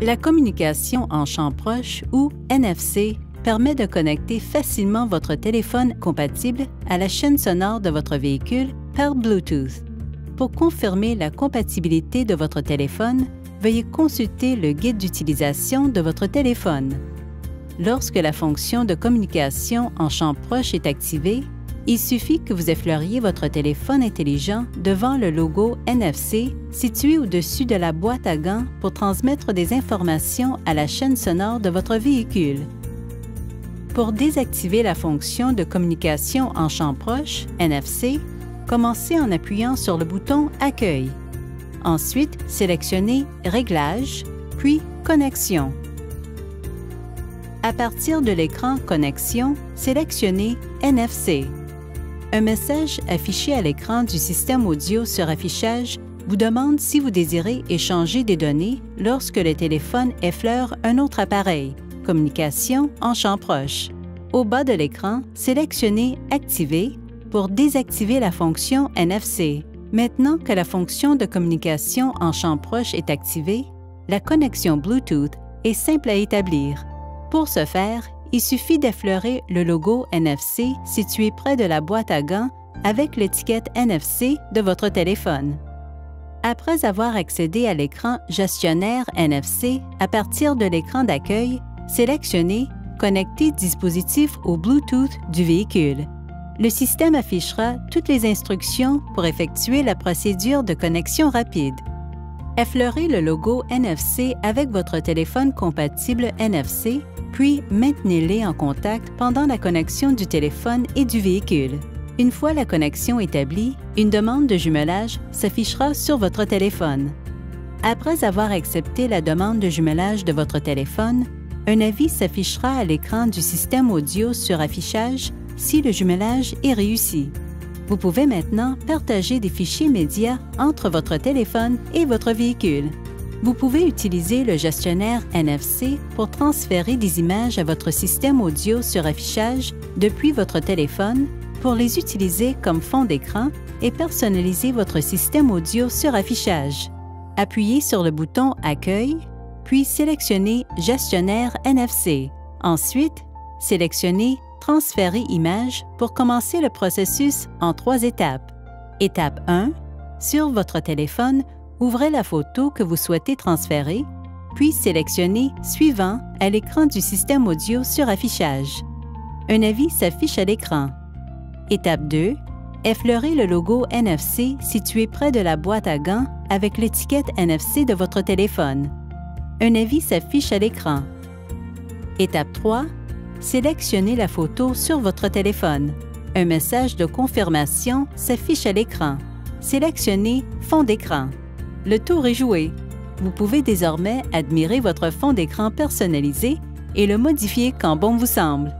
La communication en champ proche ou NFC permet de connecter facilement votre téléphone compatible à la chaîne sonore de votre véhicule par Bluetooth. Pour confirmer la compatibilité de votre téléphone, veuillez consulter le guide d'utilisation de votre téléphone. Lorsque la fonction de communication en champ proche est activée, il suffit que vous effleuriez votre téléphone intelligent devant le logo NFC situé au-dessus de la boîte à gants pour transmettre des informations à la chaîne sonore de votre véhicule. Pour désactiver la fonction de communication en champ proche, NFC, commencez en appuyant sur le bouton « Accueil ». Ensuite, sélectionnez « Réglages » puis « Connexion ». À partir de l'écran « Connexion », sélectionnez « NFC ». Un message affiché à l'écran du système audio sur affichage vous demande si vous désirez échanger des données lorsque le téléphone effleure un autre appareil, communication en champ proche. Au bas de l'écran, sélectionnez « Activer » pour désactiver la fonction NFC. Maintenant que la fonction de communication en champ proche est activée, la connexion Bluetooth est simple à établir. Pour ce faire, il suffit d'effleurer le logo NFC situé près de la boîte à gants avec l'étiquette NFC de votre téléphone. Après avoir accédé à l'écran Gestionnaire NFC à partir de l'écran d'accueil, sélectionnez « Connecter dispositif au Bluetooth du véhicule ». Le système affichera toutes les instructions pour effectuer la procédure de connexion rapide. Effleurez le logo NFC avec votre téléphone compatible NFC, puis maintenez-les en contact pendant la connexion du téléphone et du véhicule. Une fois la connexion établie, une demande de jumelage s'affichera sur votre téléphone. Après avoir accepté la demande de jumelage de votre téléphone, un avis s'affichera à l'écran du système audio sur affichage si le jumelage est réussi. Vous pouvez maintenant partager des fichiers médias entre votre téléphone et votre véhicule. Vous pouvez utiliser le gestionnaire NFC pour transférer des images à votre système audio sur affichage depuis votre téléphone pour les utiliser comme fond d'écran et personnaliser votre système audio sur affichage. Appuyez sur le bouton « Accueil », puis sélectionnez « Gestionnaire NFC ». Ensuite, sélectionnez « Transférer image » pour commencer le processus en 3 étapes. Étape 1. Sur votre téléphone, ouvrez la photo que vous souhaitez transférer, puis sélectionnez « Suivant » à l'écran du système audio sur affichage. Un avis s'affiche à l'écran. Étape 2. Effleurez le logo NFC situé près de la boîte à gants avec l'étiquette NFC de votre téléphone. Un avis s'affiche à l'écran. Étape 3. Sélectionnez la photo sur votre téléphone. Un message de confirmation s'affiche à l'écran. Sélectionnez « Fond d'écran ». Le tour est joué. Vous pouvez désormais admirer votre fond d'écran personnalisé et le modifier quand bon vous semble.